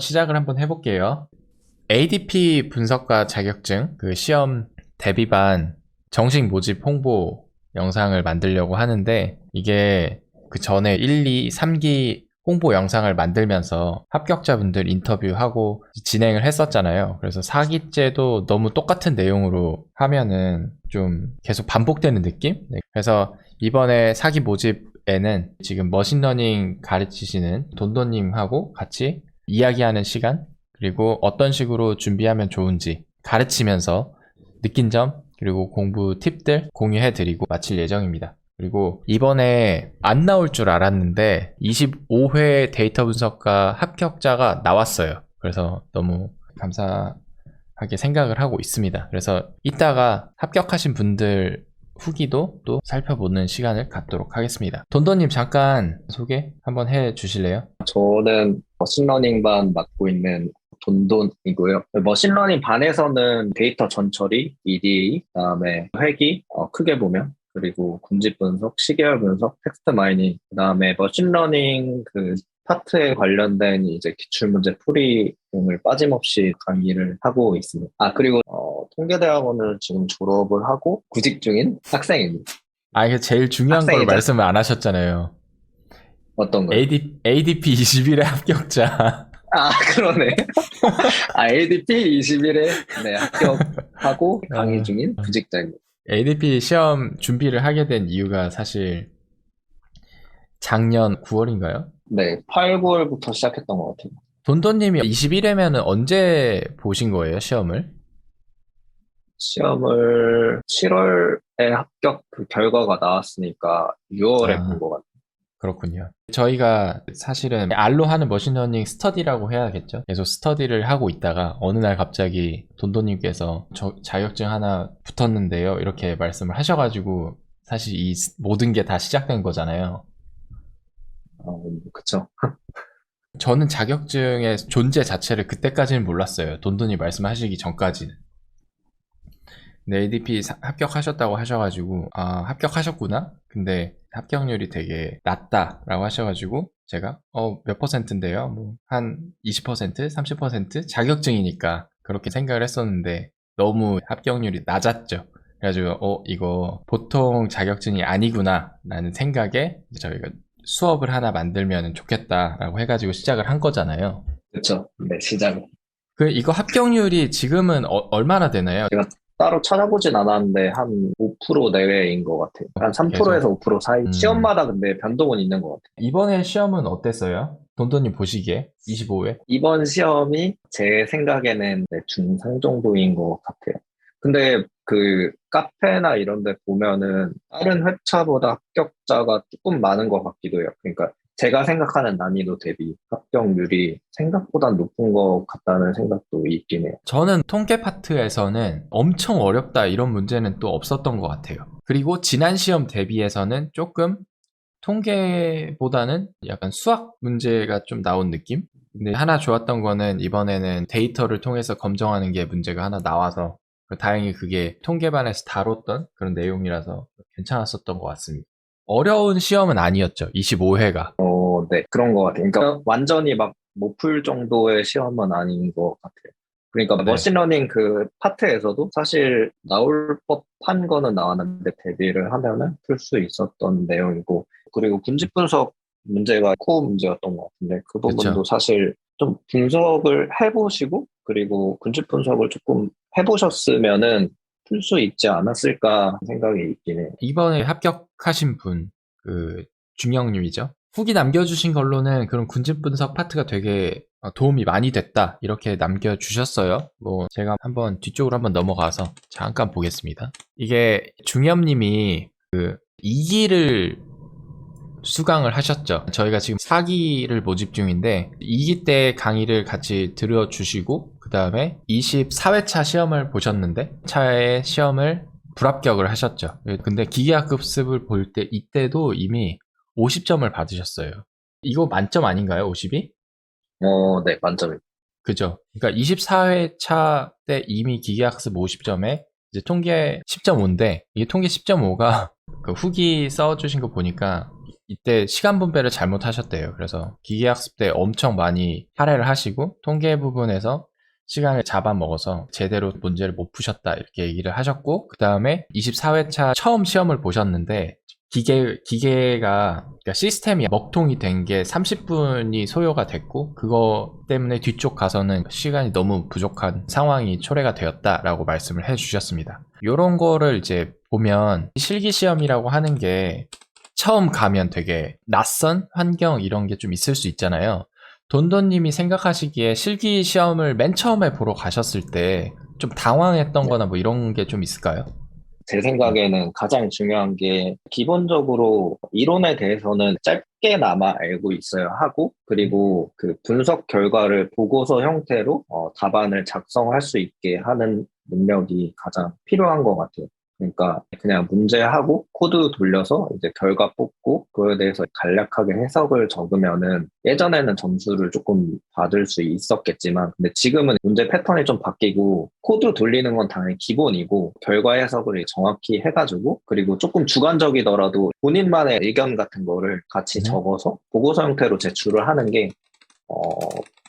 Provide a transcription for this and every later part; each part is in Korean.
시작을 한번 해볼게요. ADP 분석가 자격증 그 시험 대비반 정식 모집 홍보 영상을 만들려고 하는데, 이게 그 전에 1, 2, 3기 홍보 영상을 만들면서 합격자분들 인터뷰하고 진행을 했었잖아요. 그래서 4기째도 너무 똑같은 내용으로 하면은 좀 계속 반복되는 느낌? 네. 그래서 이번에 4기 모집에는 지금 머신러닝 가르치시는 돈도님하고 같이 이야기하는 시간, 그리고 어떤 식으로 준비하면 좋은지 가르치면서 느낀 점, 그리고 공부 팁들 공유해드리고 마칠 예정입니다. 그리고 이번에 안 나올 줄 알았는데 25회 데이터 분석가 합격자가 나왔어요. 그래서 너무 감사하게 생각을 하고 있습니다. 그래서 이따가 합격하신 분들 후기도 또 살펴보는 시간을 갖도록 하겠습니다. 돈도님 잠깐 소개 한번 해 주실래요? 저는 머신러닝 반 맡고 있는 돈돈이고요. 머신러닝 반에서는 데이터 전처리, EDA, 그다음에 회기, 크게 보면, 그리고 군집 분석, 시계열 분석, 텍스트 마이닝, 그다음에 머신러닝 그 파트에 관련된 이제 기출문제 풀이 등을 빠짐없이 강의를 하고 있습니다. 그리고 통계대학원을 지금 졸업을 하고 구직 중인 학생입니다. 이게 제일 중요한 걸 학생이죠? 말씀을 안 하셨잖아요. 어떤 거요? ADP 21회 합격자. 그러네. ADP 21에 네, 합격하고 강의 아, 중인 구직자입니다. ADP 시험 준비를 하게 된 이유가 사실 작년 9월인가요? 네, 8, 9월부터 시작했던 것 같아요. 돈돈님이 21회면은 언제 보신 거예요, 시험을? 시험을 7월에 합격 그 결과가 나왔으니까 6월에 본 아, 것 같아요. 그렇군요. 저희가 사실은 알로 하는 머신러닝 스터디라고 해야겠죠? 계속 스터디를 하고 있다가 어느 날 갑자기 돈돈님께서 저 자격증 하나 붙었는데요, 이렇게 말씀을 하셔가지고 사실 이 모든 게 다 시작된 거잖아요. 그쵸. 저는 자격증의 존재 자체를 그때까지는 몰랐어요. 돈돈이 말씀하시기 전까지는. 근데 ADP 합격하셨다고 하셔가지고, 합격하셨구나? 근데 합격률이 되게 낮다라고 하셔가지고, 제가, 몇 퍼센트인데요? 뭐, 한 20%? 30%? 자격증이니까 그렇게 생각을 했었는데, 너무 합격률이 낮았죠. 그래가지고, 이거 보통 자격증이 아니구나, 라는 생각에 저희가 수업을 하나 만들면 좋겠다라고 해가지고 시작을 한 거잖아요. 그쵸. 네, 시작은. 이거 합격률이 지금은 얼마나 되나요? 제가 따로 찾아보진 않았는데 한 5% 내외인 것 같아요. 한 3%에서 계속. 5% 사이. 음, 시험마다 근데 변동은 있는 것 같아요. 이번에 시험은 어땠어요? 돈돈님 보시기에 25회? 이번 시험이 제 생각에는 네, 중상 정도인 것 같아요. 근데 그 카페나 이런 데 보면은 다른 회차보다 합격자가 조금 많은 것 같기도 해요. 그러니까 제가 생각하는 난이도 대비 합격률이 생각보다 높은 것 같다는 생각도 있긴 해요. 저는 통계 파트에서는 엄청 어렵다 이런 문제는 또 없었던 것 같아요. 그리고 지난 시험 대비해서는 조금 통계보다는 약간 수학 문제가 좀 나온 느낌? 근데 하나 좋았던 거는 이번에는 데이터를 통해서 검정하는 게 문제가 하나 나와서 다행히 그게 통계반에서 다뤘던 그런 내용이라서 괜찮았었던 것 같습니다. 어려운 시험은 아니었죠. 25회가. 네, 그런 것 같아요. 그러니까 완전히 막 못 풀 정도의 시험은 아닌 것 같아요. 그러니까 네. 머신러닝 그 파트에서도 사실 나올 법한 거는 나왔는데 대비를 하면은 풀 수 있었던 내용이고, 그리고 군집 분석 문제가 코어 문제였던 것 같은데 그 부분도 그쵸. 사실 좀 분석을 해보시고 그리고 군집 분석을 조금 해보셨으면은 풀 수 있지 않았을까 생각이 있긴 해요. 이번에 합격하신 분, 중영님이죠. 후기 남겨주신 걸로는 그런 군집 분석 파트가 되게 도움이 많이 됐다. 이렇게 남겨주셨어요. 뭐, 제가 한번 뒤쪽으로 한번 넘어가서 잠깐 보겠습니다. 이게 중엽님이 2기를 수강을 하셨죠. 저희가 지금 4기를 모집 중인데 2기 때 강의를 같이 들어주시고 그 다음에 24회차 시험을 보셨는데 차에 시험을 불합격을 하셨죠. 근데 기계학습을 볼 때 이때도 이미 50점을 받으셨어요. 이거 만점 아닌가요? 50이? 네, 만점입니다. 그죠. 그러니까 24회차 때 이미 기계학습 50점에 이제 통계 10.5인데 이게 통계 10.5가 그 후기 써주신 거 보니까 이때 시간 분배를 잘못하셨대요. 그래서 기계학습 때 엄청 많이 할애를 하시고 통계 부분에서 시간을 잡아먹어서 제대로 문제를 못 푸셨다 이렇게 얘기를 하셨고, 그 다음에 24회차 처음 시험을 보셨는데 기계가 그러니까 시스템이 먹통이 된 게 30분이 소요가 됐고, 그거 때문에 뒤쪽 가서는 시간이 너무 부족한 상황이 초래가 되었다라고 말씀을 해주셨습니다. 요런 거를 이제 보면 실기 시험이라고 하는 게 처음 가면 되게 낯선 환경 이런 게 좀 있을 수 있잖아요. 돈돈님이 생각하시기에 실기 시험을 맨 처음에 보러 가셨을 때 좀 당황했던 거나 뭐 이런 게 좀 있을까요? 제 생각에는 가장 중요한 게 기본적으로 이론에 대해서는 짧게나마 알고 있어야 하고, 그리고 그 분석 결과를 보고서 형태로 답안을 작성할 수 있게 하는 능력이 가장 필요한 것 같아요. 그러니까 그냥 문제하고 코드 돌려서 이제 결과 뽑고 그거에 대해서 간략하게 해석을 적으면은 예전에는 점수를 조금 받을 수 있었겠지만, 근데 지금은 문제 패턴이 좀 바뀌고 코드 돌리는 건 당연히 기본이고, 결과 해석을 정확히 해가지고, 그리고 조금 주관적이더라도 본인만의 의견 같은 거를 같이 적어서 보고서 형태로 제출을 하는 게 어,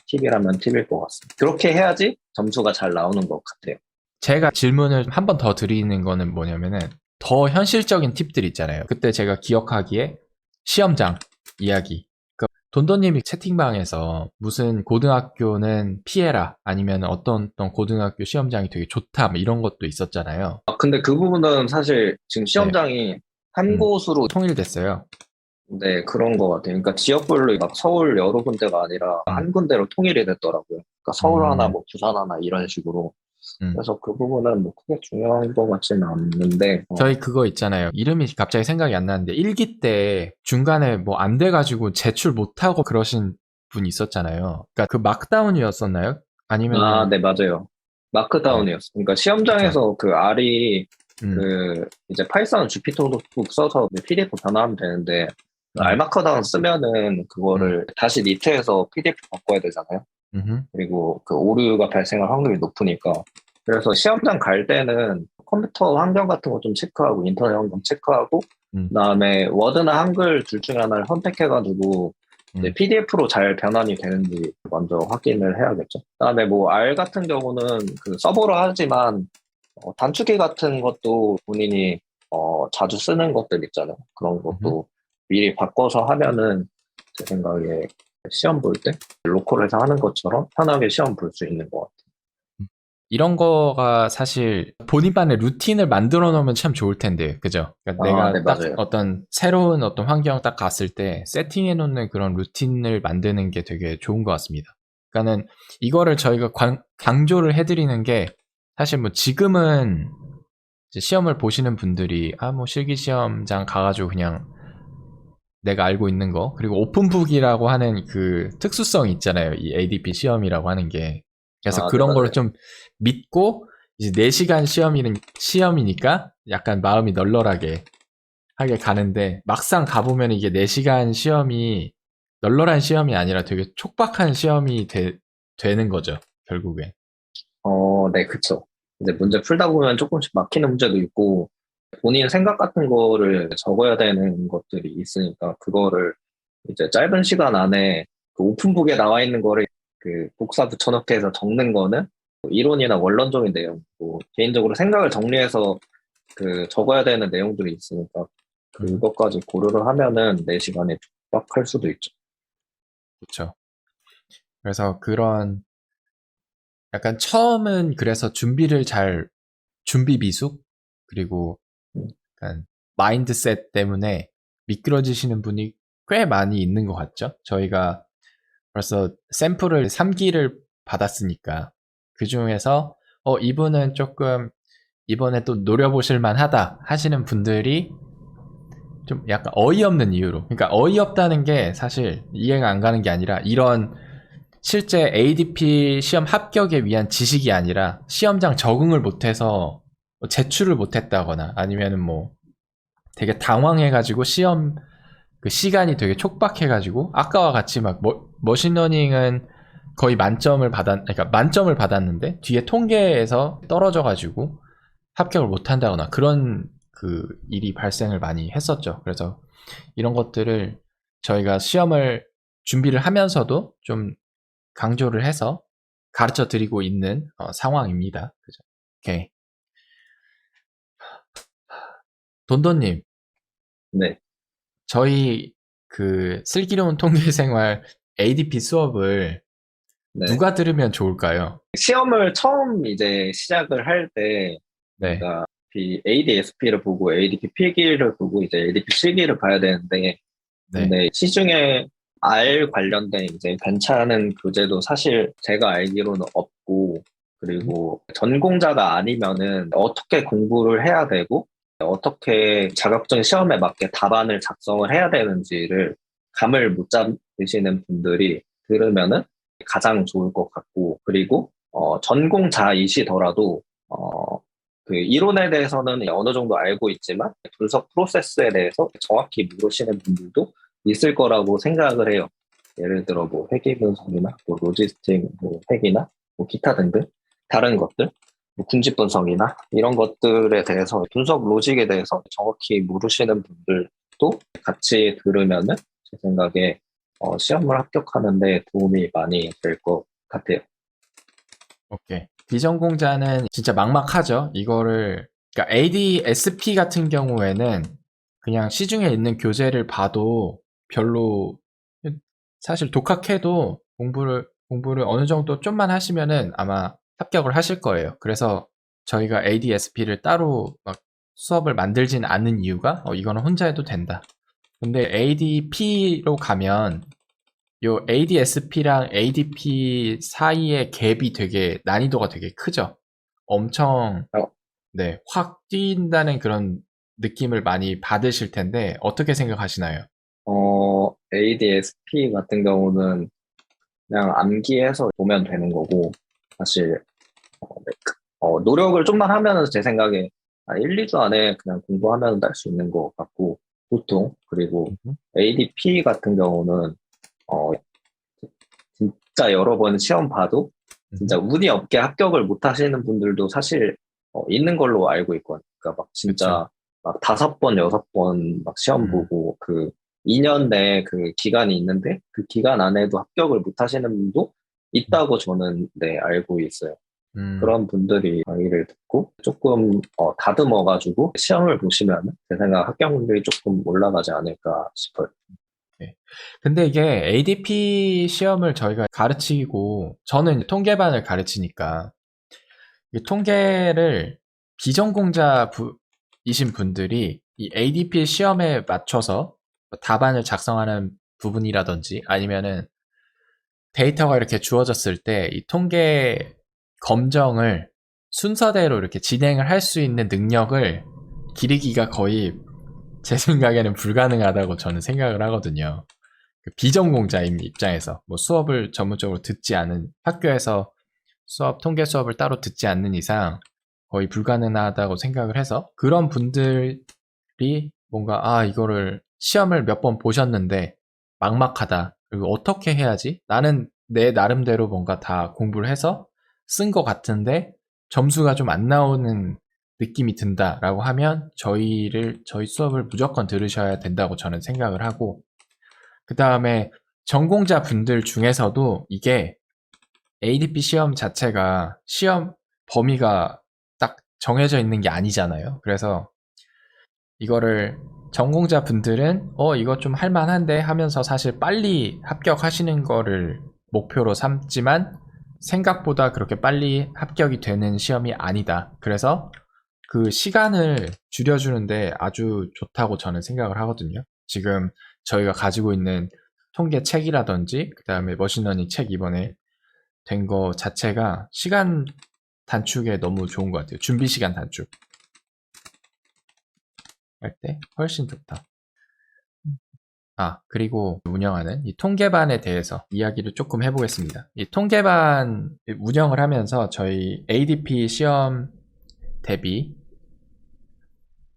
팁이라면 팁일 것 같습니다. 그렇게 해야지 점수가 잘 나오는 것 같아요. 제가 질문을 한 번 더 드리는 거는 뭐냐면은 더 현실적인 팁들 있잖아요. 그때 제가 기억하기에 시험장 이야기. 그 돈돈님이 채팅방에서 무슨 고등학교는 피해라 아니면 어떤 고등학교 시험장이 되게 좋다 뭐 이런 것도 있었잖아요. 근데 그 부분은 사실 지금 네. 시험장이 한 곳으로 통일됐어요. 네, 그런 것 같아요. 그러니까 지역별로 막 서울 여러 군데가 아니라 음, 한 군데로 통일이 됐더라고요. 그러니까 서울 하나, 음, 뭐 부산 하나 이런 식으로. 음. 그래서 그 부분은 뭐 크게 중요한 것 같지는 않는데, 저희 그거 있잖아요. 이름이 갑자기 생각이 안 나는데 1기 때 중간에 뭐 안 돼가지고 제출 못하고 그러신 분이 있었잖아요. 그러니까 그 막다운이었었나요? 아, 아니면은 네, 맞아요. 네, 마크다운이었어. 그러니까 그쵸. 시험장에서 그 R이 음, 그 이제 파이썬 주피터 노트북 써서 PDF 변화하면 되는데, 그 R 음, 마크다운 쓰면은 음, 그거를 다시 니트에서 PDF 바꿔야 되잖아요. 음, 그리고 그 오류가 발생할 확률이 높으니까. 그래서 시험장 갈 때는 컴퓨터 환경 같은 거 좀 체크하고 인터넷 환경 체크하고, 음, 그다음에 워드나 한글 둘 중에 하나를 선택해가지고 이제 음, PDF로 잘 변환이 되는지 먼저 확인을 해야겠죠. 그다음에 뭐 R 같은 경우는 그 서버로 하지만 단축키 같은 것도 본인이 자주 쓰는 것들 있잖아요. 그런 음. 것도 미리 바꿔서 하면은 제 생각에 시험 볼 때 로컬에서 하는 것처럼 편하게 시험 볼 수 있는 것 같아요. 이런 거가 사실 본인만의 루틴을 만들어 놓으면 참 좋을 텐데, 그죠? 그러니까 아, 네, 내가 딱 맞아요. 어떤 새로운 어떤 환경 딱 갔을 때 세팅해 놓는 그런 루틴을 만드는 게 되게 좋은 것 같습니다. 그러니까는 이거를 저희가 강조를 해드리는 게 사실 뭐 지금은 이제 시험을 보시는 분들이 뭐 실기 시험장 가가지고 그냥 내가 알고 있는 거, 그리고 오픈북이라고 하는 그 특수성이 있잖아요. 이 ADP 시험이라고 하는 게. 그래서 아, 네, 그런 거를 맞아요. 좀 믿고 이제 4시간 시험이니까 약간 마음이 널널하게 하게 가는데, 막상 가보면 이게 4시간 시험이 널널한 시험이 아니라 되게 촉박한 시험이 되는 거죠, 결국에. 네, 그쵸. 이제 문제 풀다 보면 조금씩 막히는 문제도 있고, 본인 생각 같은 거를 적어야 되는 것들이 있으니까, 그거를 이제 짧은 시간 안에 그 오픈북에 나와 있는 거를 그 복사 붙여넣기 해서 적는 거는 이론이나 원론적인 내용이고, 개인적으로 생각을 정리해서 그 적어야 되는 내용들이 있으니까, 음, 그것까지 고려를 하면은 내 시간에 촉박할 수도 있죠. 그렇죠. 그래서 그런 약간 처음은 그래서 준비 미숙 그리고 음. 약간 마인드셋 때문에 미끄러지시는 분이 꽤 많이 있는 것 같죠? 저희가 벌써 샘플을 3기를 받았으니까 그 중에서 이분은 조금 이번에 또 노려보실 만하다 하시는 분들이 좀 약간 어이없는 이유로, 그러니까 어이없다는 게 사실 이해가 안 가는 게 아니라 이런 실제 ADP 시험 합격에 위한 지식이 아니라 시험장 적응을 못해서 제출을 못했다거나 아니면은 뭐 되게 당황해가지고 시험 그 시간이 되게 촉박해가지고 아까와 같이 막 머신러닝은 거의 그러니까 만점을 받았는데 뒤에 통계에서 떨어져가지고 합격을 못한다거나 그런 그 일이 발생을 많이 했었죠. 그래서 이런 것들을 저희가 시험을 준비를 하면서도 좀 강조를 해서 가르쳐 드리고 있는 상황입니다. 그죠? 오케이. 돈돈님, 네. 저희 그 슬기로운 통계생활 ADP 수업을 네. 누가 들으면 좋을까요? 시험을 처음 이제 시작을 할 때 네, 뭔가 ADSP를 보고 ADP 필기를 보고 이제 ADP 실기를 봐야 되는데 네, 근데 시중에 R 관련된 이제 괜찮은 교재도 사실 제가 알기로는 없고, 그리고 전공자가 아니면은 어떻게 공부를 해야 되고, 어떻게 자격증 시험에 맞게 답안을 작성을 해야 되는지를 감을 못 잡으시는 분들이 들으면은 가장 좋을 것 같고, 그리고, 전공자이시더라도, 그 이론에 대해서는 어느 정도 알고 있지만 분석 프로세스에 대해서 정확히 모르시는 분들도 있을 거라고 생각을 해요. 예를 들어 뭐 회계 분석이나 뭐 로지스틱 뭐 회계나 뭐 기타 등등 다른 것들, 뭐 군집 분석이나 이런 것들에 대해서 분석 로직에 대해서 정확히 모르시는 분들도 같이 들으면은 제 생각에 시험을 합격하는데 도움이 많이 될 것 같아요. 오케이. 비전공자는 진짜 막막하죠. 이거를, 그러니까 ADSP 같은 경우에는 그냥 시중에 있는 교재를 봐도 별로, 사실 독학해도 공부를 어느 정도 좀만 하시면은 아마 합격을 하실 거예요. 그래서 저희가 ADSP를 따로 막 수업을 만들진 않는 이유가, 이거는 혼자 해도 된다. 근데 ADP로 가면 요 ADSP랑 ADP 사이의 갭이 되게 난이도가 되게 크죠. 엄청 어, 네, 확 뛴다는 그런 느낌을 많이 받으실 텐데 어떻게 생각하시나요? ADSP 같은 경우는 그냥 암기해서 보면 되는 거고, 사실 네. 노력을 좀만 하면은 제 생각에 한 1, 2주 안에 그냥 공부하면 딸 수 있는 것 같고, 보통. 그리고 음흠, ADP 같은 경우는, 어, 진짜 여러 번 시험 봐도 진짜 음흠. 운이 없게 합격을 못 하시는 분들도 사실 있는 걸로 알고 있거든요. 그러니까 막 그쵸. 진짜 막 5번, 6번 막 시험 음, 보고 그 2년 내 그 기간이 있는데 그 기간 안에도 합격을 못 하시는 분도 음, 있다고 저는 네, 알고 있어요. 음, 그런 분들이 강의를 듣고 조금 다듬어가지고 시험을 보시면 제 생각 합격률이 조금 올라가지 않을까 싶어요. 네. 근데 이게 ADP 시험을 저희가 가르치고 저는 통계반을 가르치니까 이 통계를 비전공자이신 분들이 이 ADP 시험에 맞춰서 답안을 작성하는 부분이라든지 아니면은 데이터가 이렇게 주어졌을 때 이 통계 검정을 순서대로 이렇게 진행을 할 수 있는 능력을 기르기가 거의 제 생각에는 불가능하다고 저는 생각을 하거든요. 그 비전공자인 입장에서 뭐 수업을 전문적으로 듣지 않은 학교에서 통계 수업을 따로 듣지 않는 이상 거의 불가능하다고 생각을 해서 그런 분들이 뭔가 이거를 시험을 몇 번 보셨는데 막막하다. 그리고 어떻게 해야지? 나는 내 나름대로 뭔가 다 공부를 해서 쓴 것 같은데 점수가 좀 안 나오는 느낌이 든다라고 하면 저희 수업을 무조건 들으셔야 된다고 저는 생각을 하고 그 다음에 전공자 분들 중에서도 이게 ADP 시험 자체가 시험 범위가 딱 정해져 있는 게 아니잖아요. 그래서 이거를 전공자 분들은 이거 좀 할만한데 하면서 사실 빨리 합격하시는 거를 목표로 삼지만 생각보다 그렇게 빨리 합격이 되는 시험이 아니다. 그래서 그 시간을 줄여주는데 아주 좋다고 저는 생각을 하거든요. 지금 저희가 가지고 있는 통계 책이라든지 그 다음에 머신러닝 책 이번에 된 거 자체가 시간 단축에 너무 좋은 것 같아요. 준비 시간 단축 할 때 훨씬 좋다. 그리고 운영하는 이 통계반에 대해서 이야기를 조금 해보겠습니다. 이 통계반 운영을 하면서 저희 ADP 시험 대비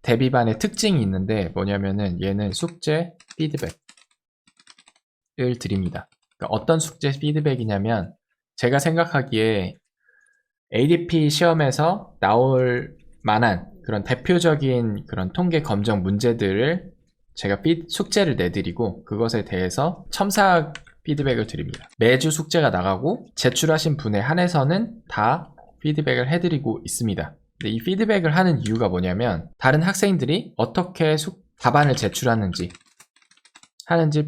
대비반의 특징이 있는데 뭐냐면은 얘는 숙제 피드백을 드립니다. 그러니까 어떤 숙제 피드백이냐면 제가 생각하기에 ADP 시험에서 나올 만한 그런 대표적인 그런 통계 검정 문제들을 제가 숙제를 내드리고 그것에 대해서 첨삭 피드백을 드립니다. 매주 숙제가 나가고 제출하신 분에 한해서는 다 피드백을 해드리고 있습니다. 근데 이 피드백을 하는 이유가 뭐냐면 다른 학생들이 어떻게 답안을 제출하는지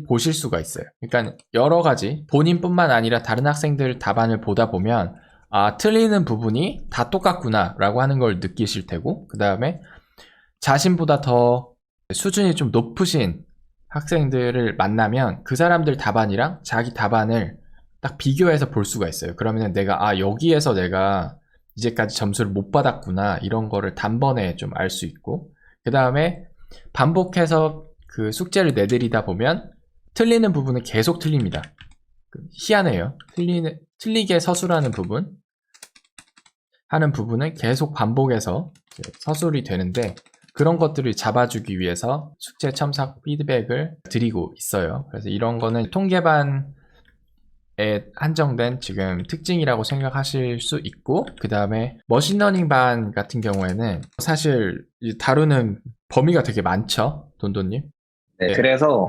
보실 수가 있어요. 그러니까 여러 가지 본인뿐만 아니라 다른 학생들 답안을 보다 보면 틀리는 부분이 다 똑같구나 라고 하는 걸 느끼실 테고, 그 다음에 자신보다 더 수준이 좀 높으신 학생들을 만나면 그 사람들 답안이랑 자기 답안을 딱 비교해서 볼 수가 있어요. 그러면 내가 여기에서 내가 이제까지 점수를 못 받았구나 이런 거를 단번에 좀 알 수 있고, 그 다음에 반복해서 그 숙제를 내드리다 보면 틀리는 부분은 계속 틀립니다. 희한해요. 틀리게 서술하는 부분은 계속 반복해서 서술이 되는데, 그런 것들을 잡아주기 위해서 숙제 첨삭 피드백을 드리고 있어요. 그래서 이런 거는 통계반에 한정된 지금 특징이라고 생각하실 수 있고, 그 다음에 머신러닝 반 같은 경우에는 사실 다루는 범위가 되게 많죠, 돈돈님? 네, 그래서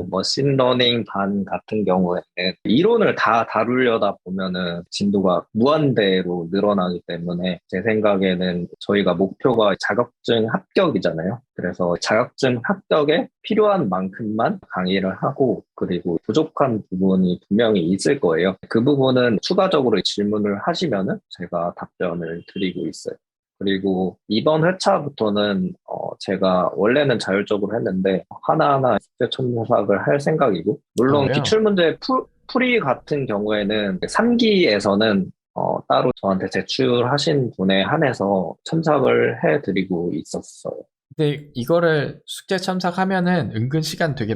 머신러닝 반 같은 경우에는 이론을 다 다루려다 보면은 진도가 무한대로 늘어나기 때문에 제 생각에는 저희가 목표가 자격증 합격이잖아요. 그래서 자격증 합격에 필요한 만큼만 강의를 하고, 그리고 부족한 부분이 분명히 있을 거예요. 그 부분은 추가적으로 질문을 하시면은 제가 답변을 드리고 있어요. 그리고 이번 회차부터는 제가 원래는 자율적으로 했는데 하나하나 숙제 첨삭을 할 생각이고, 물론 그래요? 기출문제 풀이 같은 경우에는 3기에서는 따로 저한테 제출하신 분에 한해서 첨삭을 해드리고 있었어요. 근데 이거를 숙제 첨삭하면은 은근 시간 되게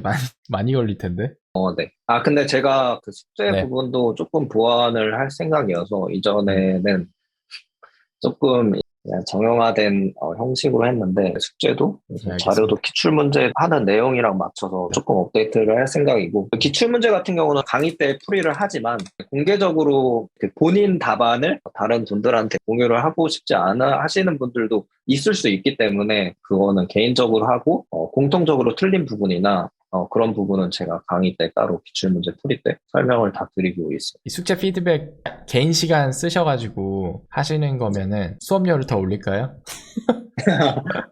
많이 걸릴 텐데. 네. 근데 제가 그 숙제 네. 부분도 조금 보완을 할 생각이어서 이전에는 조금 그냥 정형화된 형식으로 했는데, 숙제도 알겠습니다. 자료도 기출문제 하는 내용이랑 맞춰서 조금 업데이트를 할 생각이고, 기출문제 같은 경우는 강의 때 풀이를 하지만 공개적으로 본인 답안을 다른 분들한테 공유를 하고 싶지 않아 하시는 분들도 있을 수 있기 때문에 그거는 개인적으로 하고, 공통적으로 틀린 부분이나 그런 부분은 제가 강의 때 따로 기출문제 풀이 때 설명을 다 드리고 있어요. 이 숙제 피드백 개인 시간 쓰셔가지고 하시는 거면은 수업료를 더 올릴까요?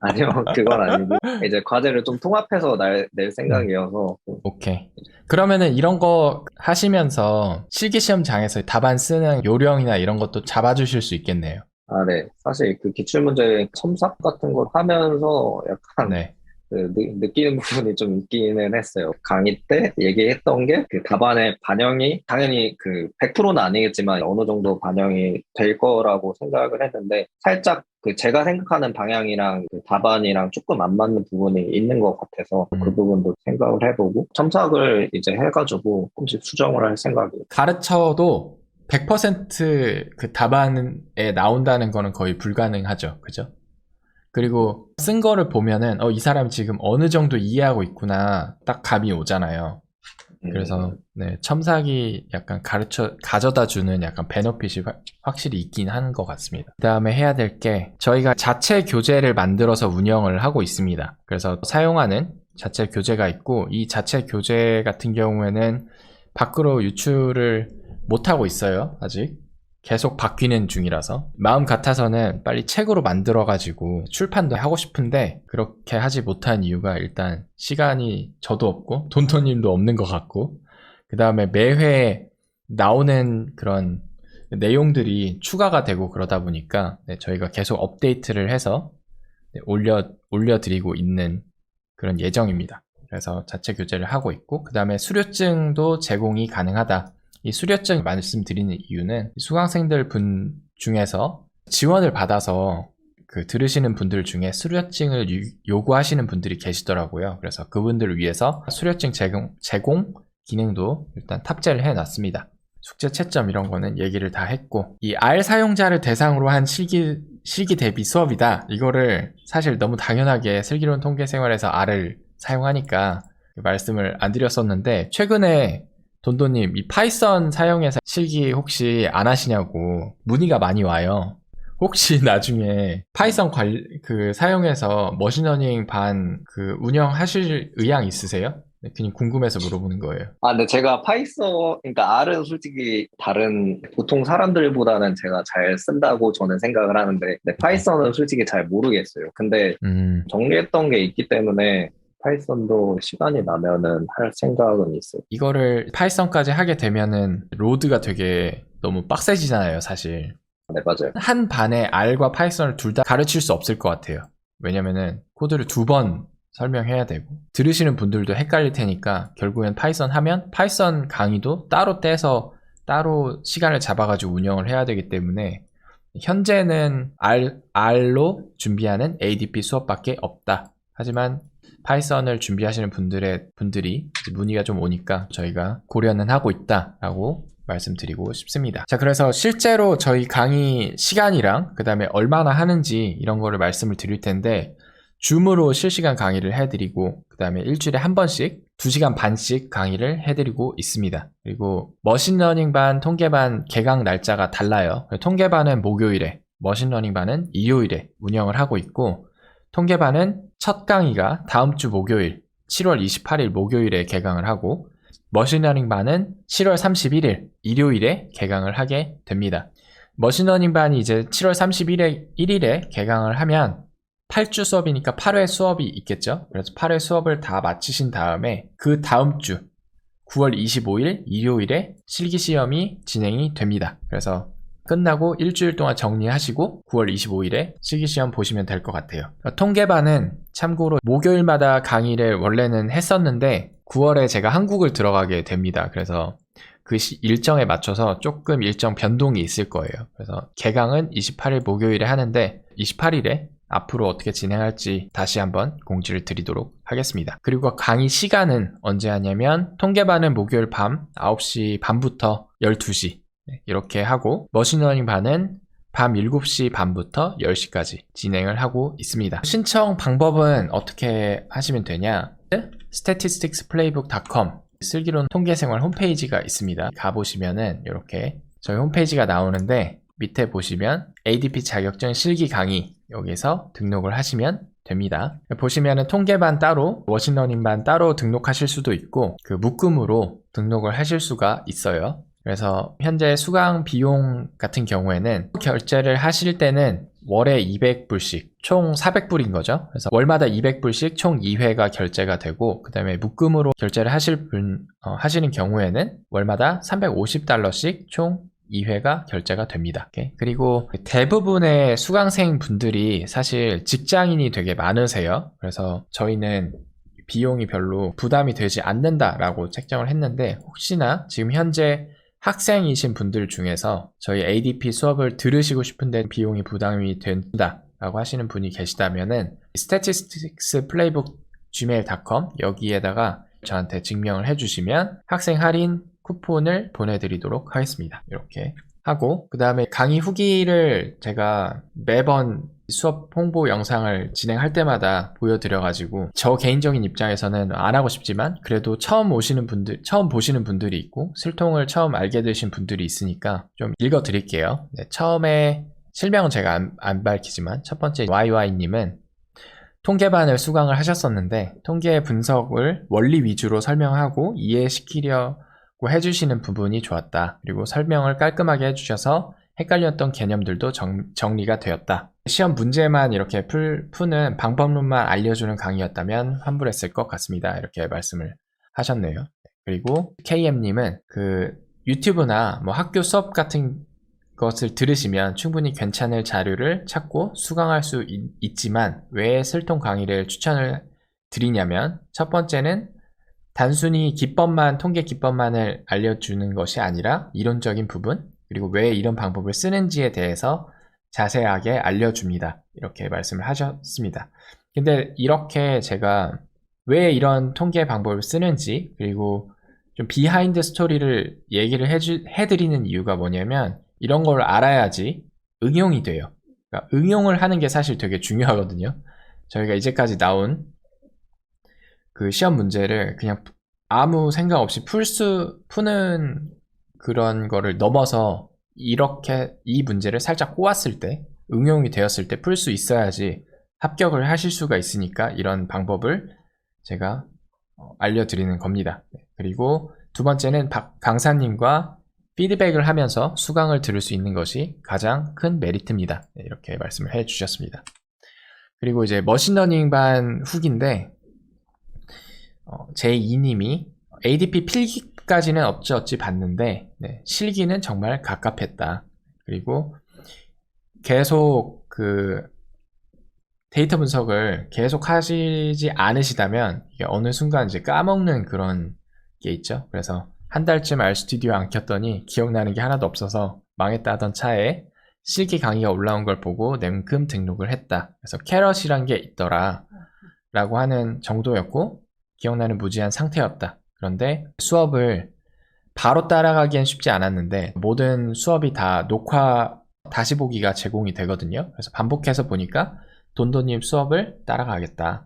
아니요, 그건 아니고 이제 과제를 좀 통합해서 낼 생각이어서. 오케이. 그러면은 이런 거 하시면서 실기시험장에서 답안 쓰는 요령이나 이런 것도 잡아주실 수 있겠네요. 네. 사실 그 기출문제 첨삭 같은 거 하면서 약간 네. 느끼는 부분이 좀 있기는 했어요. 강의 때 얘기했던 게 그 답안의 반영이 당연히 그 100%는 아니겠지만 어느 정도 반영이 될 거라고 생각을 했는데, 살짝 그 제가 생각하는 방향이랑 그 답안이랑 조금 안 맞는 부분이 있는 것 같아서 그 부분도 생각을 해보고 첨삭을 이제 해가지고 조금씩 수정을 할 생각이에요. 가르쳐도 100%그 답안에 나온다는 거는 거의 불가능하죠. 그죠? 그리고 쓴 거를 보면은 이 사람 지금 어느 정도 이해하고 있구나 딱 감이 오잖아요. 그래서 네, 첨삭이 약간 가져다 주는 약간 베너핏이 확실히 있긴 하는 것 같습니다. 그 다음에 해야 될 게, 저희가 자체 교재를 만들어서 운영을 하고 있습니다. 그래서 사용하는 자체 교재가 있고, 이 자체 교재 같은 경우에는 밖으로 유출을 못하고 있어요. 아직 계속 바뀌는 중이라서 마음 같아서는 빨리 책으로 만들어가지고 출판도 하고 싶은데 그렇게 하지 못한 이유가, 일단 시간이 저도 없고 돈토님도 없는 것 같고, 그 다음에 매회 나오는 그런 내용들이 추가가 되고 그러다 보니까 저희가 계속 업데이트를 해서 올려드리고 있는 그런 예정입니다. 그래서 자체 교재를 하고 있고, 그 다음에 수료증도 제공이 가능하다. 이 수료증 말씀드리는 이유는 수강생들 분 중에서 지원을 받아서 그 들으시는 분들 중에 수료증을 요구하시는 분들이 계시더라고요. 그래서 그분들을 위해서 수료증 제공 기능도 일단 탑재를 해놨습니다. 숙제 채점 이런 거는 얘기를 다 했고, 이 R 사용자를 대상으로 한 실기 대비 수업이다. 이거를 사실 너무 당연하게 슬기로운 통계생활에서 R을 사용하니까 말씀을 안 드렸었는데, 최근에 돈도님 이 파이썬 사용해서 실기 혹시 안 하시냐고 문의가 많이 와요. 혹시 나중에 파이썬 사용해서 머신러닝 반 운영하실 의향 있으세요? 네, 그냥 궁금해서 물어보는 거예요. 아, 근데 제가 파이썬, 그러니까 R은 솔직히 다른 보통 사람들보다는 제가 잘 쓴다고 저는 생각을 하는데, 네, 네. 파이썬은 솔직히 잘 모르겠어요. 근데 음, 정리했던 게 있기 때문에 파이썬도 시간이 나면은 할 생각은 있어요. 이거를 파이썬까지 하게 되면은 로드가 되게 너무 빡세지잖아요, 사실. 네, 맞아요. 한 반에 R과 파이썬을 둘 다 가르칠 수 없을 것 같아요. 왜냐면은 코드를 두 번 설명해야 되고 들으시는 분들도 헷갈릴 테니까 결국엔 파이썬 하면 파이썬 강의도 따로 떼서 따로 시간을 잡아가지고 운영을 해야 되기 때문에 현재는 R로 준비하는 ADP 수업밖에 없다. 하지만 파이썬을 준비하시는 분들이 문의가 좀 오니까 저희가 고려는 하고 있다라고 말씀드리고 싶습니다. 자, 그래서 실제로 저희 강의 시간이랑 그 다음에 얼마나 하는지 이런 거를 말씀을 드릴 텐데 줌으로 실시간 강의를 해드리고 그 다음에 일주일에 한 번씩 2시간 반씩 강의를 해드리고 있습니다. 그리고 머신러닝 반, 통계 반 개강 날짜가 달라요. 통계 반은 목요일에, 머신러닝 반은 일요일에 운영을 하고 있고 통계 반은 첫 강의가 다음 주 목요일 7월 28일 목요일에 개강을 하고 머신러닝 반은 7월 31일 일요일에 개강을 하게 됩니다. 머신러닝 반이 이제 7월 31일에 개강을 하면 8주 수업이니까 8회 수업이 있겠죠. 그래서 8회 수업을 다 마치신 다음에 그 다음 주 9월 25일 일요일에 실기시험이 진행이 됩니다. 그래서 끝나고 일주일 동안 정리하시고 9월 25일에 실기시험 보시면 될 것 같아요. 통계반은 참고로 목요일마다 강의를 원래는 했었는데 9월에 제가 한국을 들어가게 됩니다. 그래서 그 일정에 맞춰서 조금 일정 변동이 있을 거예요. 그래서 개강은 28일 목요일에 하는데 28일에 앞으로 어떻게 진행할지 다시 한번 공지를 드리도록 하겠습니다. 그리고 강의 시간은 언제 하냐면 통계반은 목요일 밤 9시 반부터 12시 이렇게 하고 머신러닝 반은 밤 7시 반부터 10시까지 진행을 하고 있습니다. 신청 방법은 어떻게 하시면 되냐? statisticsplaybook.com 슬기로운 통계생활 홈페이지가 있습니다. 가보시면은 이렇게 저희 홈페이지가 나오는데 밑에 보시면 ADP 자격증 실기 강의 여기서 등록을 하시면 됩니다. 보시면은 통계반 따로, 머신러닝반 따로 등록하실 수도 있고 그 묶음으로 등록을 하실 수가 있어요. 그래서 현재 수강 비용 같은 경우에는 결제를 하실 때는 월에 200불씩 총 400불인 거죠. 그래서 월마다 200불씩 총 2회가 결제가 되고 그 다음에 묶음으로 결제를 하시는 경우에는 월마다 350달러씩 총 2회가 결제가 됩니다. 그리고 대부분의 수강생 분들이 사실 직장인이 되게 많으세요. 그래서 저희는 비용이 별로 부담이 되지 않는다라고 책정을 했는데 혹시나 지금 현재 학생이신 분들 중에서 저희 ADP 수업을 들으시고 싶은데 비용이 부담이 된다라고 하시는 분이 계시다면은 statisticsplaybook@gmail.com 여기에다가 저한테 증명을 해주시면 학생 할인 쿠폰을 보내드리도록 하겠습니다. 이렇게 하고 그 다음에 강의 후기를 제가 매번 수업 홍보 영상을 진행할 때마다 보여드려가지고 저 개인적인 입장에서는 안 하고 싶지만 그래도 처음 보시는 분들이 있고 슬통을 처음 알게 되신 분들이 있으니까 좀 읽어드릴게요. 네, 처음에 실명은 제가 안 밝히지만 첫 번째 YY님은 통계반을 수강을 하셨었는데 통계 분석을 원리 위주로 설명하고 이해시키려고 해주시는 부분이 좋았다. 그리고 설명을 깔끔하게 해주셔서 헷갈렸던 개념들도 정리가 되었다. 시험 문제만 이렇게 푸는 방법론만 알려주는 강의였다면 환불했을 것 같습니다. 이렇게 말씀을 하셨네요. 그리고 KM님은 유튜브나 뭐 학교 수업 같은 것을 들으시면 충분히 괜찮을 자료를 찾고 수강할 수 있지만 왜 슬통 강의를 추천을 드리냐면 첫 번째는 단순히 통계 기법만을 알려주는 것이 아니라 이론적인 부분 그리고 왜 이런 방법을 쓰는지에 대해서 자세하게 알려줍니다. 이렇게 말씀을 하셨습니다. 근데 이렇게 제가 왜 이런 통계 방법을 쓰는지 그리고 좀 비하인드 스토리를 얘기를 해드리는 이유가 뭐냐면 이런 걸 알아야지 응용이 돼요. 그러니까 응용을 하는 게 사실 되게 중요하거든요. 저희가 이제까지 나온 그 시험 문제를 그냥 아무 생각 없이 푸는 그런 거를 넘어서 이렇게 이 문제를 살짝 꼬았을 때 응용이 되었을 때 풀 수 있어야지 합격을 하실 수가 있으니까 이런 방법을 제가 알려드리는 겁니다. 그리고 두 번째는 강사님과 피드백을 하면서 수강을 들을 수 있는 것이 가장 큰 메리트입니다. 이렇게 말씀을 해 주셨습니다. 그리고 이제 머신러닝 반 후기인데 제2님이 ADP 필기까지는 어찌어찌 봤는데 실기는 정말 갑갑했다. 그리고 계속 그 데이터 분석을 계속 하시지 않으시다면 이게 어느 순간 이제 까먹는 그런 게 있죠. 그래서 한 달쯤 RStudio 안 켰더니 기억나는 게 하나도 없어서 망했다 하던 차에 실기 강의가 올라온 걸 보고 냉큼 등록을 했다. 그래서 캐럿이란 게 있더라 라고 하는 정도였고 기억나는 무지한 상태였다. 그런데 수업을 바로 따라가기엔 쉽지 않았는데 모든 수업이 다 녹화 다시 보기가 제공이 되거든요. 그래서 반복해서 보니까 돈도님 수업을 따라가겠다.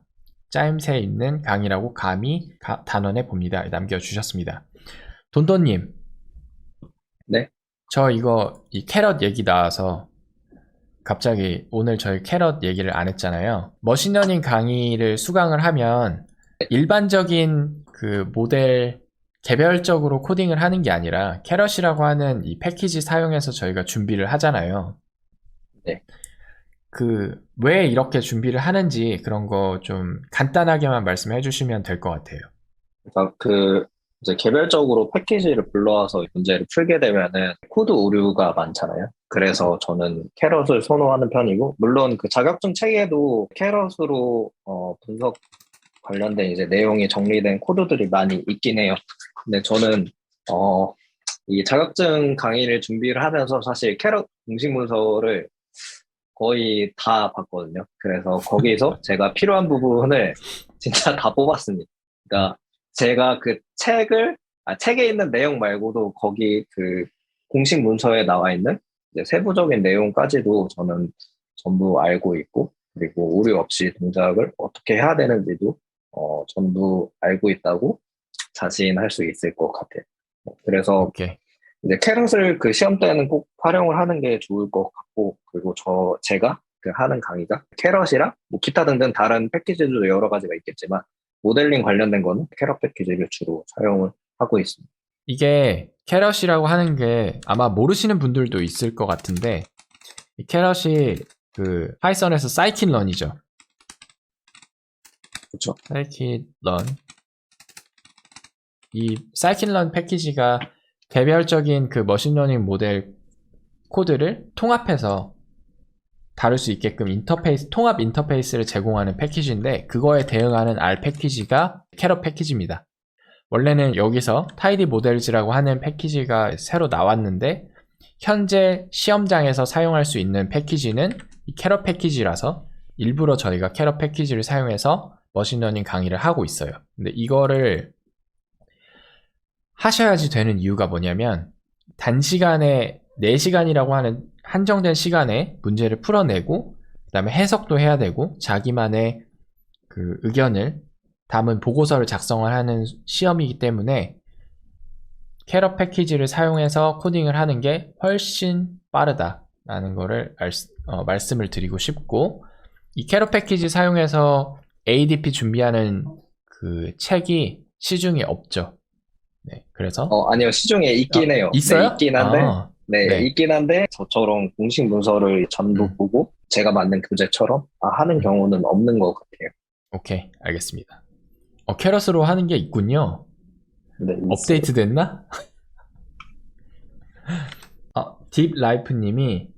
짜임새 있는 강의라고 감히 단언해 봅니다. 남겨주셨습니다. 돈도님. 네. 저 이 캐럿 얘기 나와서 갑자기 오늘 저희 캐럿 얘기를 안 했잖아요. 머신러닝 강의를 수강을 하면 일반적인 그 모델 개별적으로 코딩을 하는 게 아니라 캐럿이라고 하는 이 패키지 사용해서 저희가 준비를 하잖아요. 네. 왜 이렇게 준비를 하는지 그런 거 좀 간단하게만 말씀해 주시면 될 것 같아요. 그러니까 이제 개별적으로 패키지를 불러와서 문제를 풀게 되면은 코드 오류가 많잖아요. 그래서 저는 캐럿을 선호하는 편이고, 물론 그 자격증 책에도 캐럿으로 분석 관련된 이제 내용이 정리된 코드들이 많이 있긴 해요. 근데 저는 이 자격증 강의를 준비를 하면서 사실 캐럿 공식 문서를 거의 다 봤거든요. 그래서 거기서 제가 필요한 부분을 진짜 다 뽑았습니다. 그러니까 제가 그 책에 있는 내용 말고도 거기 그 공식 문서에 나와 있는 이제 세부적인 내용까지도 저는 전부 알고 있고, 그리고 오류 없이 동작을 어떻게 해야 되는지도 전부 알고 있다고 자신할 수 있을 것 같아요. 그래서 오케이. 이제 캐럿을 그 시험 때는 꼭 활용을 하는 게 좋을 것 같고, 그리고 제가 그 하는 강의가 캐럿이랑 뭐 기타 등등 다른 패키지도 여러 가지가 있겠지만 모델링 관련된 거는 캐럿 패키지를 주로 사용을 하고 있습니다. 이게 캐럿이라고 하는 게 아마 모르시는 분들도 있을 것 같은데 이 캐럿이 그 파이썬에서 사이킷런이죠. 그렇죠. 사이킷런. 이 사이킷런 패키지가 개별적인 그 머신러닝 모델 코드를 통합해서 다룰 수 있게끔 통합 인터페이스를 제공하는 패키지인데 그거에 대응하는 R 패키지가 캐럿 패키지입니다. 원래는 여기서 타이디 모델즈라고 하는 패키지가 새로 나왔는데 현재 시험장에서 사용할 수 있는 패키지는 이 캐럿 패키지라서 일부러 저희가 캐럿 패키지를 사용해서 머신러닝 강의를 하고 있어요. 근데 이거를 하셔야지 되는 이유가 뭐냐면 단시간에 4시간이라고 하는 한정된 시간에 문제를 풀어내고 그 다음에 해석도 해야 되고 자기만의 그 의견을 담은 보고서를 작성을 하는 시험이기 때문에 캐럿 패키지를 사용해서 코딩을 하는 게 훨씬 빠르다라는 거를 말씀을 드리고 싶고, 이 캐럿 패키지 사용해서 ADP 준비하는 그 책이 시중에 없죠. 네, 그래서 아니요, 시중에 있긴 해요. 있어요? 네, 있긴 한데, 네. 있긴 한데 저처럼 공식 문서를 전부 보고 제가 만든 교재처럼 하는 경우는 없는 것 같아요. 오케이, 알겠습니다. 캐럿으로 하는 게 있군요. 네, 업데이트 됐나? 딥라이프님이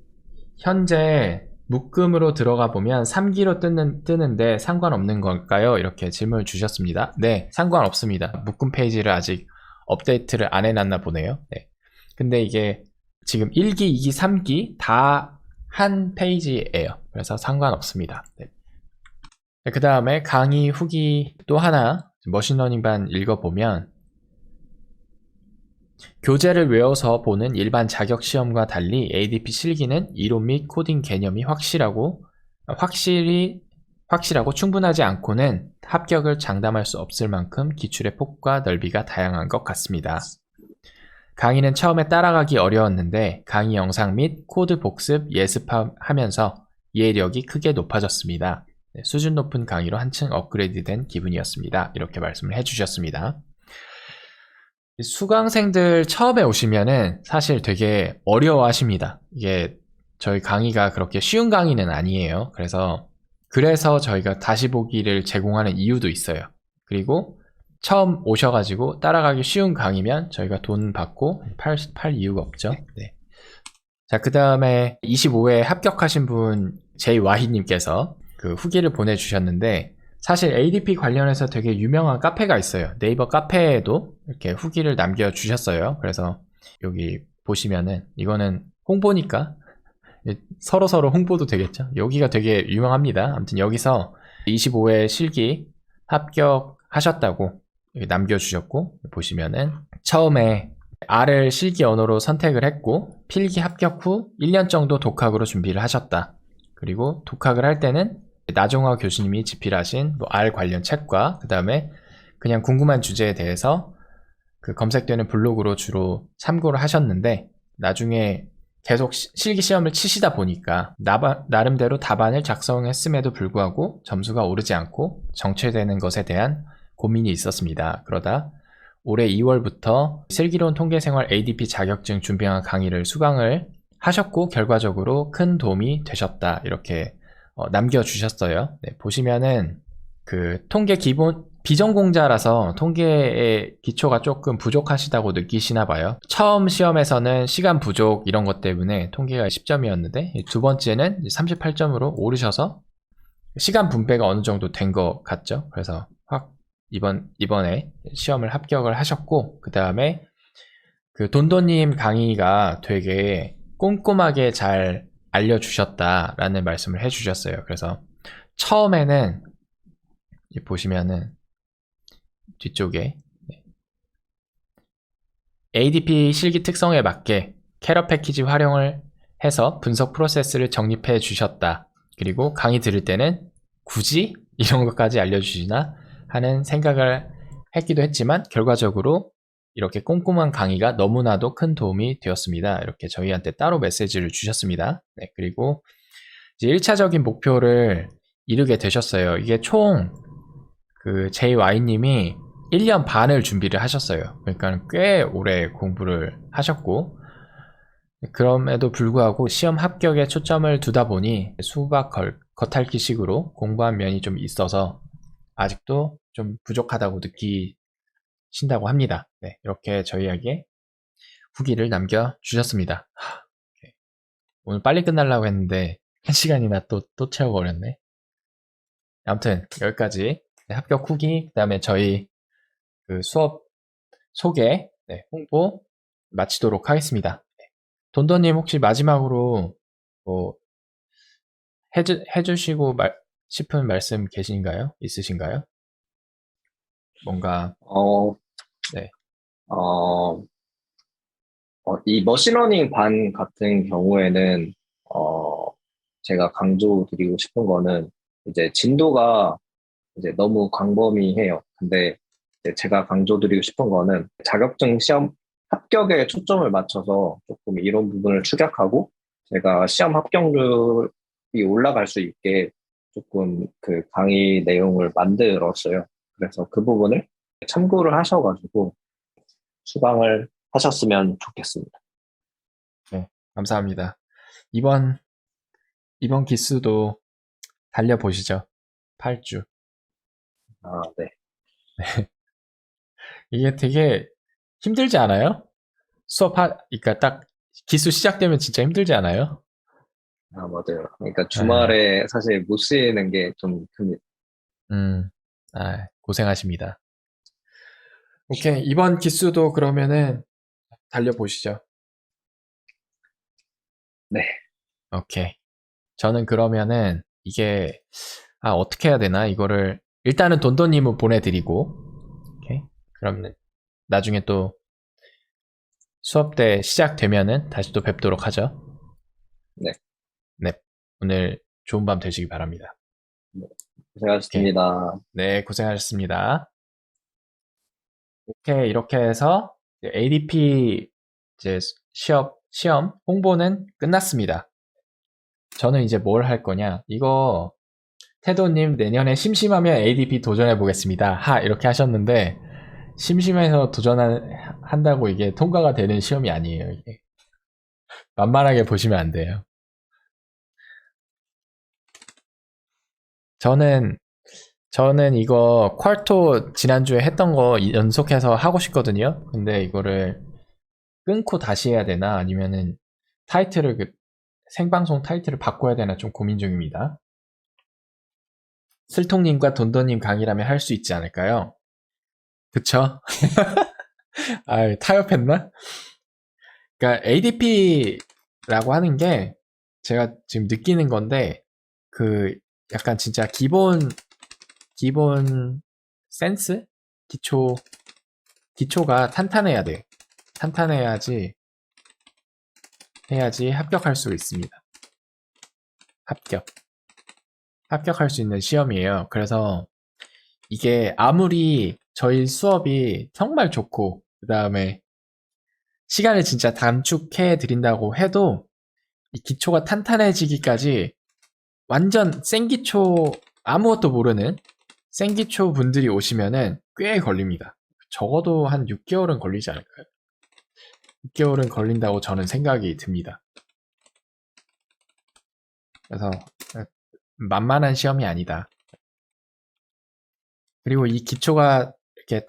현재 묶음으로 들어가 보면 3기로 뜨는데 상관없는 걸까요? 이렇게 질문을 주셨습니다. 네, 상관없습니다. 묶음 페이지를 아직 업데이트를 안 해놨나 보네요. 네. 근데 이게 지금 1기, 2기, 3기 다 한 페이지예요. 그래서 상관없습니다. 네. 그 다음에 강의 후기 또 하나 머신러닝 반 읽어보면 교재를 외워서 보는 일반 자격시험과 달리 ADP 실기는 이론 및 코딩 개념이 확실하고 충분하지 않고는 합격을 장담할 수 없을 만큼 기출의 폭과 넓이가 다양한 것 같습니다. 강의는 처음에 따라가기 어려웠는데 강의 영상 및 코드 복습 예습하면서 이해력이 크게 높아졌습니다. 네, 수준 높은 강의로 한층 업그레이드된 기분이었습니다. 이렇게 말씀을 해주셨습니다. 수강생들 처음에 오시면은 사실 되게 어려워하십니다. 이게 저희 강의가 그렇게 쉬운 강의는 아니에요. 그래서 저희가 다시 보기를 제공하는 이유도 있어요. 그리고 처음 오셔가지고 따라가기 쉬운 강의면 저희가 돈 받고 팔 이유가 없죠. 네. 자, 그 다음에 25회 합격하신 분 제이와희님께서 그 후기를 보내주셨는데, 사실 ADP 관련해서 되게 유명한 카페가 있어요. 네이버 카페에도 이렇게 후기를 남겨주셨어요. 그래서 여기 보시면은 이거는 홍보니까 서로 홍보도 되겠죠. 여기가 되게 유명합니다. 아무튼 여기서 25회 실기 합격하셨다고 남겨주셨고, 보시면은 처음에 R을 실기 언어로 선택을 했고 필기 합격 후 1년 정도 독학으로 준비를 하셨다. 그리고 독학을 할 때는 나종화 교수님이 집필하신 R 관련 책과 그 다음에 그냥 궁금한 주제에 대해서 그 검색되는 블로그로 주로 참고를 하셨는데, 나중에 계속 실기 시험을 치시다 보니까 나름대로 답안을 작성했음에도 불구하고 점수가 오르지 않고 정체되는 것에 대한 고민이 있었습니다. 그러다 올해 2월부터 슬기로운 통계생활 ADP 자격증 준비한 강의를 수강을 하셨고 결과적으로 큰 도움이 되셨다. 이렇게 남겨주셨어요. 네, 보시면은 그 통계 기본 비전공자라서 통계의 기초가 조금 부족하시다고 느끼시나 봐요. 처음 시험에서는 시간 부족 이런 것 때문에 통계가 10점이었는데 두 번째는 38점으로 오르셔서 시간 분배가 어느 정도 된 것 같죠. 그래서 이번에 시험을 합격을 하셨고, 그 다음에 그 돈도님 강의가 되게 꼼꼼하게 잘 알려주셨다라는 말씀을 해주셨어요. 그래서 처음에는 보시면은 뒤쪽에 ADP 실기 특성에 맞게 캐러 패키지 활용을 해서 분석 프로세스를 정립해 주셨다. 그리고 강의 들을 때는 굳이 이런 것까지 알려주시나 하는 생각을 했기도 했지만 결과적으로 이렇게 꼼꼼한 강의가 너무나도 큰 도움이 되었습니다. 이렇게 저희한테 따로 메시지를 주셨습니다. 네, 그리고 이제 1차적인 목표를 이루게 되셨어요. 이게 총 그 JY님이 1년 반을 준비를 하셨어요. 그러니까 꽤 오래 공부를 하셨고, 그럼에도 불구하고 시험 합격에 초점을 두다 보니 수박 겉핥기식으로 공부한 면이 좀 있어서 아직도 좀 부족하다고 느끼신다고 합니다. 네, 이렇게 저희에게 후기를 남겨주셨습니다. 오늘 빨리 끝나려고 했는데 1시간이나 또 채워버렸네. 아무튼 여기까지 합격 후기, 그 다음에 저희 그 수업 소개, 홍보 마치도록 하겠습니다. 돈더님 혹시 마지막으로 뭐 해주시고 싶은 말씀 계신가요? 있으신가요? 뭔가 어, 네, 어, 이 머신러닝 반 같은 경우에는, 제가 강조드리고 싶은 거는, 이제 진도가 이제 너무 광범위해요. 근데 이제 제가 강조드리고 싶은 거는 자격증 시험 합격에 초점을 맞춰서 조금 이런 부분을 축약하고 제가 시험 합격률이 올라갈 수 있게 조금 그 강의 내용을 만들었어요. 그래서 그 부분을 참고를 하셔가지고 수강을 하셨으면 좋겠습니다. 네, 감사합니다. 이번 기수도 달려보시죠. 8주. 아, 네. 이게 되게 힘들지 않아요? 그러니까 딱 기수 시작되면 진짜 힘들지 않아요? 아, 맞아요. 그러니까 네. 주말에 사실 못 쉬는 게 좀 큽니다. 고생하십니다. 오케이, 이번 기수도 그러면은 달려보시죠. 네. 오케이. 저는 그러면은 이게 어떻게 해야 되나 이거를 일단은 돈돈님은 보내드리고, 오케이. 그러면 나중에 또 수업 때 시작되면은 다시 또 뵙도록 하죠. 네. 네. 오늘 좋은 밤 되시기 바랍니다. 네. 오케이. 고생하셨습니다. 네, 고생하셨습니다. 오케이, 이렇게 해서 ADP 이제 시험 홍보는 끝났습니다. 저는 이제 뭘 할 거냐? 이거 태도님 내년에 심심하면 ADP 도전해 보겠습니다. 이렇게 하셨는데 심심해서 도전한다고 이게 통과가 되는 시험이 아니에요. 이게 만만하게 보시면 안 돼요. 저는 이거 퀄토 지난주에 했던 거 연속해서 하고 싶거든요. 근데 이거를 끊고 다시 해야 되나 아니면은 타이틀을 생방송 타이틀을 바꿔야 되나 좀 고민 중입니다. 슬통님과 돈도님 강의라면 할 수 있지 않을까요? 그쵸? 타협했나? 그러니까 ADP라고 하는 게 제가 지금 느끼는 건데 약간 진짜 기본 센스? 기초가 탄탄해야 돼. 탄탄해야지 합격할 수 있습니다. 합격할 수 있는 시험이에요. 그래서 이게 아무리 저희 수업이 정말 좋고 그 다음에 시간을 진짜 단축해 드린다고 해도 이 기초가 탄탄해지기까지 완전 생기초 아무것도 모르는 생기초 분들이 오시면은 꽤 걸립니다. 적어도 한 6개월은 걸리지 않을까요? 6개월은 걸린다고 저는 생각이 듭니다. 그래서 만만한 시험이 아니다. 그리고 이 기초가 이렇게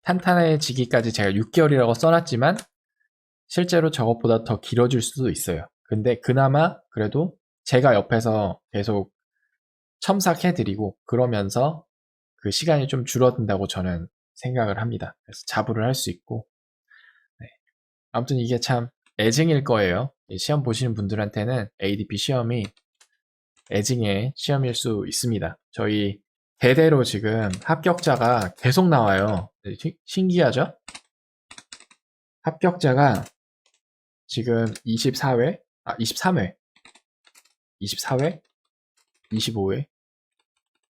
탄탄해지기까지 제가 6개월이라고 써놨지만 실제로 저것보다 더 길어질 수도 있어요. 근데 그나마 그래도 제가 옆에서 계속 첨삭해드리고 그러면서 그 시간이 좀 줄어든다고 저는 생각을 합니다. 그래서 자부를 할 수 있고 네. 아무튼 이게 참 애증일 거예요. 시험 보시는 분들한테는 ADP 시험이 애증의 시험일 수 있습니다. 저희 대대로 지금 합격자가 계속 나와요. 신기하죠? 합격자가 지금 24회, 23회, 24회, 25회,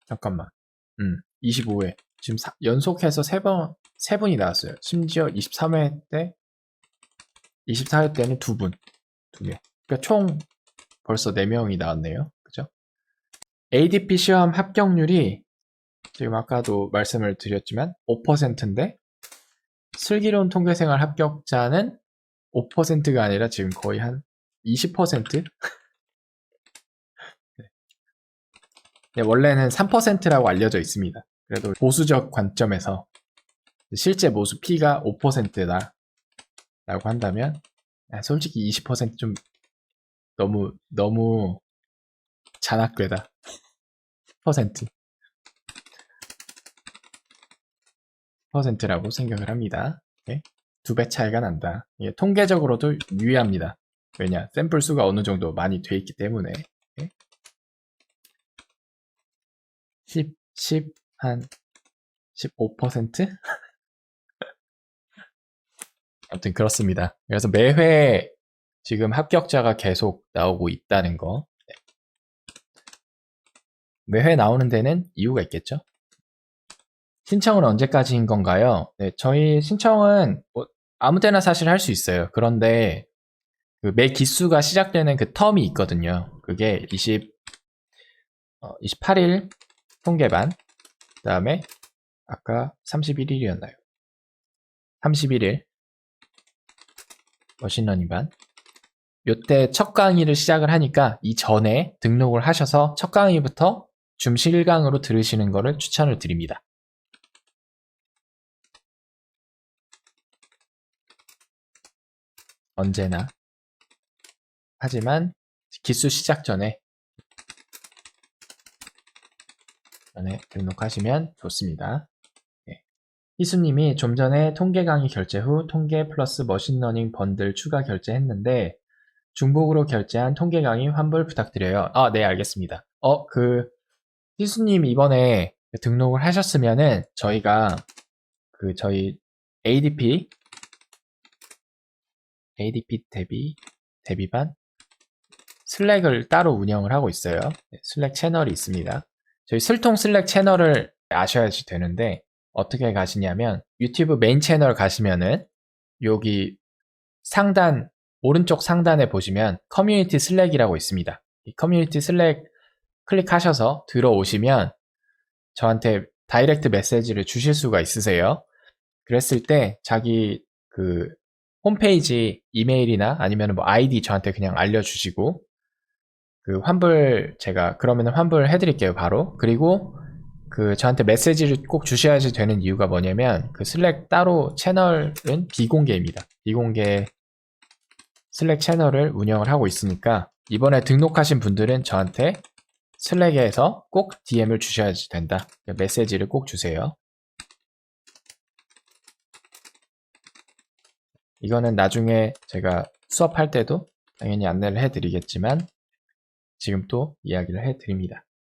잠깐만, 25회. 지금 연속해서 세 분이 나왔어요. 심지어 23회 때, 24회 때는 두 명. 그러니까 총 벌써 4명이 나왔네요. 그죠? ADP 시험 합격률이 지금 아까도 말씀을 드렸지만 5%인데 슬기로운 통계생활 합격자는 5%가 아니라 지금 거의 한 20%? 네, 원래는 3%라고 알려져 있습니다. 그래도 보수적 관점에서 실제 모수 P가 5%다 라고 한다면 솔직히 20%좀 너무 잔악되다. 퍼센트라고 생각을 합니다. 네? 2배 차이가 난다. 이게 통계적으로도 유의합니다. 왜냐? 샘플 수가 어느 정도 많이 돼 있기 때문에. 네? 한 15%? 아무튼 그렇습니다. 그래서 매회 지금 합격자가 계속 나오고 있다는 거. 네. 매회 나오는 데는 이유가 있겠죠? 신청은 언제까지인 건가요? 네, 저희 신청은 아무 때나 사실 할 수 있어요. 그런데 매 기수가 시작되는 그 텀이 있거든요. 그게 28일 통계반, 그 다음에 아까 31일이었나요? 31일 머신러닝반. 요때 첫 강의를 시작을 하니까 이 전에 등록을 하셔서 첫 강의부터 줌 실강으로 들으시는 거를 추천을 드립니다. 언제나. 하지만 기수 시작 전에 등록하시면 좋습니다. 네. 희수님이 좀 전에 통계 강의 결제 후 통계 플러스 머신러닝 번들 추가 결제했는데 중복으로 결제한 통계 강의 환불 부탁드려요. 네, 알겠습니다. 희수님 이번에 등록을 하셨으면은 저희가 저희 ADP 대비반 슬랙을 따로 운영을 하고 있어요. 네, 슬랙 채널이 있습니다. 저희 슬통 슬랙 채널을 아셔야지 되는데 어떻게 가시냐면 유튜브 메인 채널 가시면은 여기 오른쪽 상단에 보시면 커뮤니티 슬랙이라고 있습니다. 이 커뮤니티 슬랙 클릭하셔서 들어오시면 저한테 다이렉트 메시지를 주실 수가 있으세요. 그랬을 때 자기 그 홈페이지 이메일이나 아니면 뭐 아이디 저한테 그냥 알려주시고 그 제가 그러면 환불 해드릴게요, 바로. 그리고 그 저한테 메시지를 꼭 주셔야지 되는 이유가 뭐냐면 그 슬랙 따로 채널은 비공개입니다. 비공개 슬랙 채널을 운영을 하고 있으니까 이번에 등록하신 분들은 저한테 슬랙에서 꼭 DM을 주셔야지 된다. 메시지를 꼭 주세요. 이거는 나중에 제가 수업할 때도 당연히 안내를 해드리겠지만 지금 또 이야기를 해드립니다.